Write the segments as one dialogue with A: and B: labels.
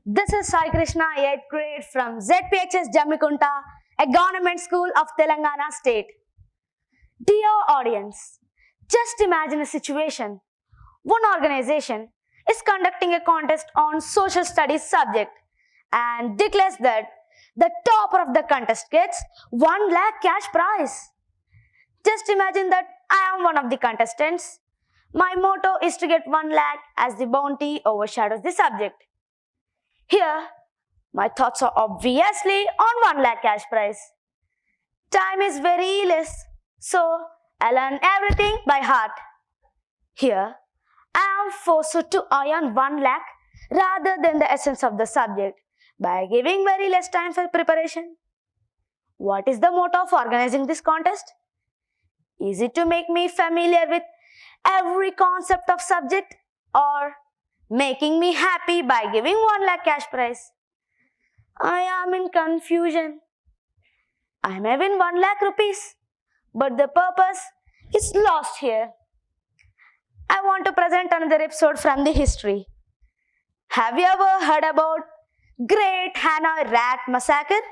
A: This is Sai Krishna, 8th grade from ZPHS Jammikunta, a government school of Telangana state. Dear audience, just imagine a situation. One organization is conducting a contest on social studies subject and declares that the topper of the contest gets 1 lakh cash prize. Just imagine that I am one of the contestants. My motto is to get 1 lakh as the bounty overshadows the subject. Here, my thoughts are obviously on 1 lakh cash prize. Time is very less, so I learn everything by heart. Here, I am forced to earn 1 lakh rather than the essence of the subject by giving very less time for preparation. What is the motto of organizing this contest? Is it to make me familiar with every concept of subject or making me happy by giving 1 lakh cash prize? I am in confusion. I may win 1 lakh rupees, but the purpose is lost here. I want to present another episode from the history. Have you ever heard about Great Hanoi Rat Massacre,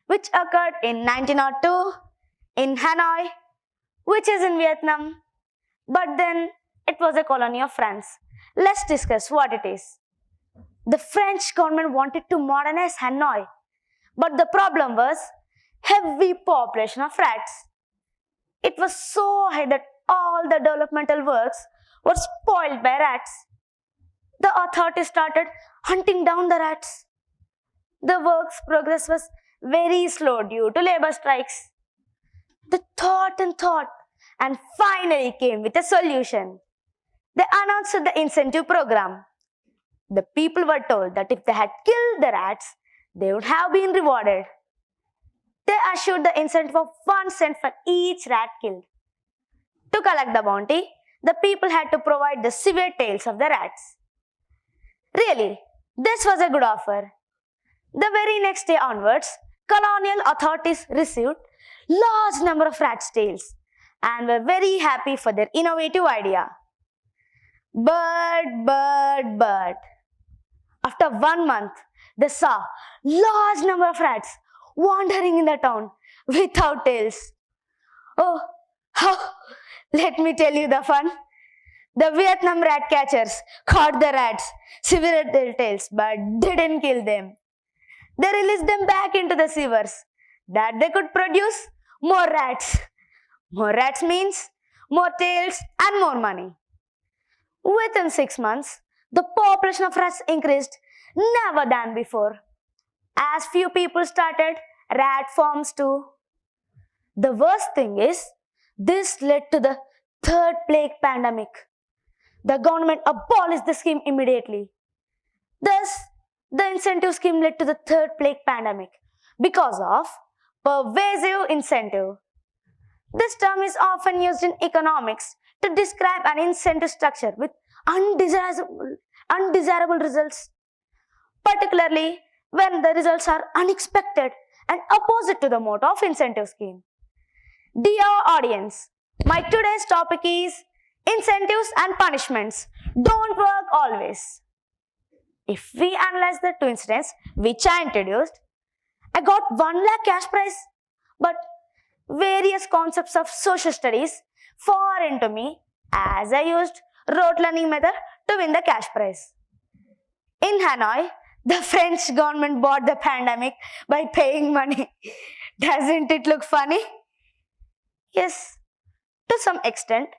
A: which occurred in 1902 in Hanoi, which is in Vietnam, but then it was a colony of France. Let's discuss what it is. The French government wanted to modernize Hanoi, but the problem was heavy population of rats. It was so high that all the developmental works were spoiled by rats. The authorities started hunting down the rats. The work's progress was very slow due to labor strikes. They thought and finally came with a solution. They announced the incentive program. The people were told that if they had killed the rats, they would have been rewarded. They assured the incentive of 1 cent for each rat killed. To collect the bounty, the people had to provide the severe tails of the rats. Really, this was a good offer. The very next day onwards, colonial authorities received large number of rats' tails and were very happy for their innovative idea. But, after 1 month, they saw large number of rats wandering in the town without tails. Oh, how? Let me tell you the fun. The Vietnam rat catchers caught the rats, severed their tails, but didn't kill them. They released them back into the sewers, that they could produce more rats. More rats means more tails and more money. Within 6 months, the population of rats increased never than before. As few people started rat farms too. The worst thing is, this led to the third plague pandemic. The government abolished the scheme immediately. Thus, the incentive scheme led to the third plague pandemic because of pervasive incentive. This term is often used in economics to describe an incentive structure with undesirable results, particularly when the results are unexpected and opposite to the motto of incentive scheme. Dear audience, my today's topic is incentives and punishments don't work always. If we analyze the 2 incidents which I introduced, I got 1 lakh cash prize, but various concepts of social studies far into me as I used rote learning method to win the cash prize. In Hanoi, the French government bought the pandemic by paying money. Doesn't it look funny? Yes, to some extent,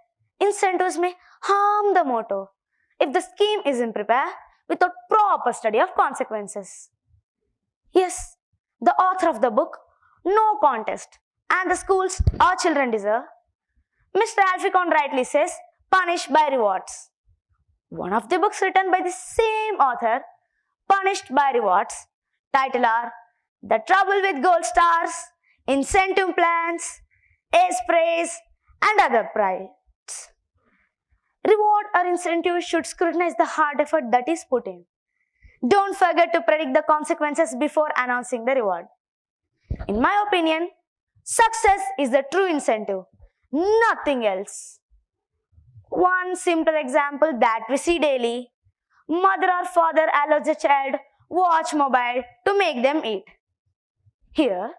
A: incentives may harm the motto if the scheme isn't prepared without proper study of consequences. Yes, the author of the book, No Contest, and the schools our children deserve, Mr. Alficon rightly says, Punished by Rewards. One of the books written by the same author, Punished by Rewards, title are The Trouble with Gold Stars, Incentive Plans, Ace Praise, and Other Prides. Reward or incentive should scrutinize the hard effort that is put in. Don't forget to predict the consequences before announcing the reward. In my opinion, success is the true incentive, nothing else. One simple example that we see daily: mother or father allows a child watch mobile to make them eat. Here,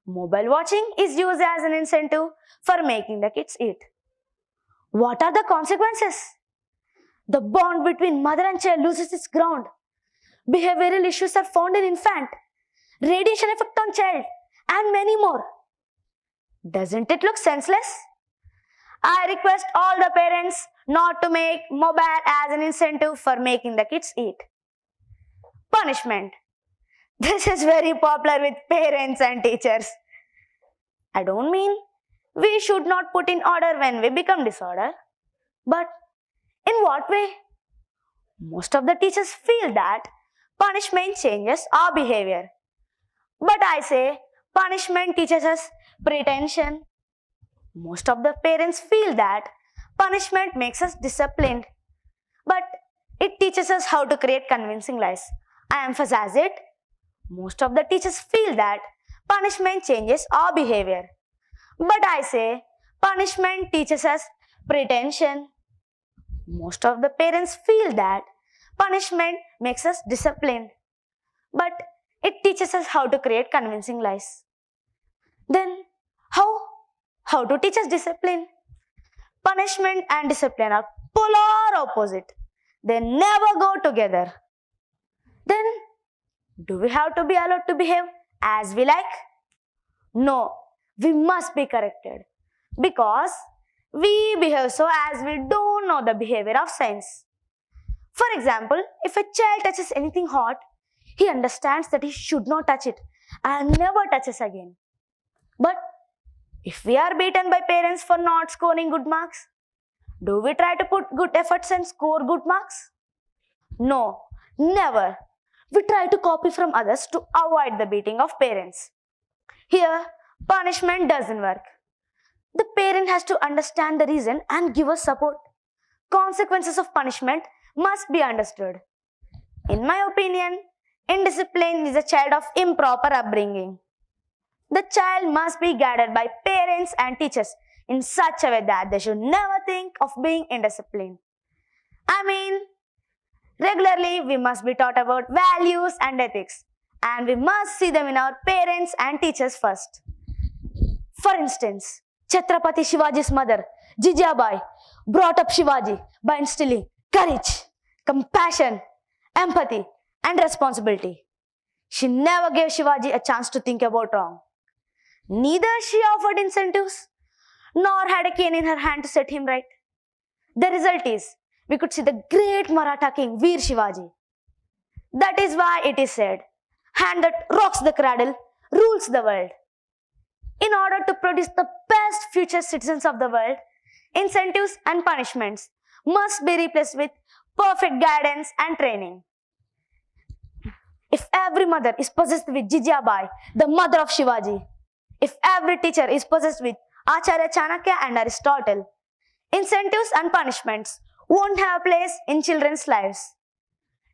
A: mobile watching is used as an incentive for making the kids eat. What are the consequences? The bond between mother and child loses its ground. Behavioral issues are found in infant, radiation effect on child, and many more. Doesn't it look senseless? I request all the parents not to make mobile as an incentive for making the kids eat. Punishment. This is very popular with parents and teachers. I don't mean we should not put in order when we become disorder. But in what way? Most of the teachers feel that punishment changes our behavior. But I say punishment teaches us pretension. Most of the parents feel that punishment makes us disciplined. But it teaches us how to create convincing lies. I emphasize it. Most of the teachers feel that punishment changes our behavior. But I say punishment teaches us pretension. Most of the parents feel that punishment makes us disciplined. But it teaches us how to create convincing lies. Then how to teach us discipline? Punishment and discipline are polar opposite. They never go together. Then, do we have to be allowed to behave as we like? No, we must be corrected. Because we behave so as we don't know the behavior of science. For example, if a child touches anything hot, he understands that he should not touch it and never touches again. But if we are beaten by parents for not scoring good marks, do we try to put good efforts and score good marks? No, never. We try to copy from others to avoid the beating of parents. Here, punishment doesn't work. The parent has to understand the reason and give us support. Consequences of punishment must be understood. In my opinion, indiscipline is a child of improper upbringing. The child must be guided by parents and teachers in such a way that they should never think of being indisciplined. Regularly we must be taught about values and ethics, and we must see them in our parents and teachers first. For instance, Chhatrapati Shivaji's mother, Jijabai, brought up Shivaji by instilling courage, compassion, empathy, and responsibility. She never gave Shivaji a chance to think about wrong. Neither she offered incentives, nor had a cane in her hand to set him right. The result is, we could see the great Maratha king, Veer Shivaji. That is why it is said, hand that rocks the cradle rules the world. In order to produce the best future citizens of the world, incentives and punishments must be replaced with perfect guidance and training. If every mother is possessed with Jijabai, the mother of Shivaji, if every teacher is possessed with Acharya Chanakya and Aristotle, incentives and punishments won't have a place in children's lives.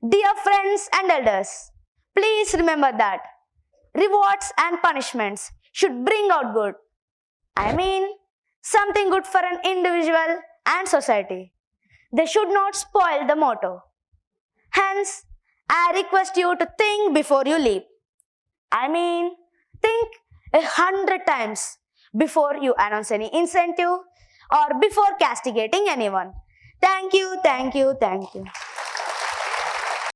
A: Dear friends and elders, please remember that rewards and punishments should bring out good. Something good for an individual and society. They should not spoil the motto. Hence, I request you to think before you leap. Think 100 times before you announce any incentive or before castigating anyone. Thank you, thank you, thank you.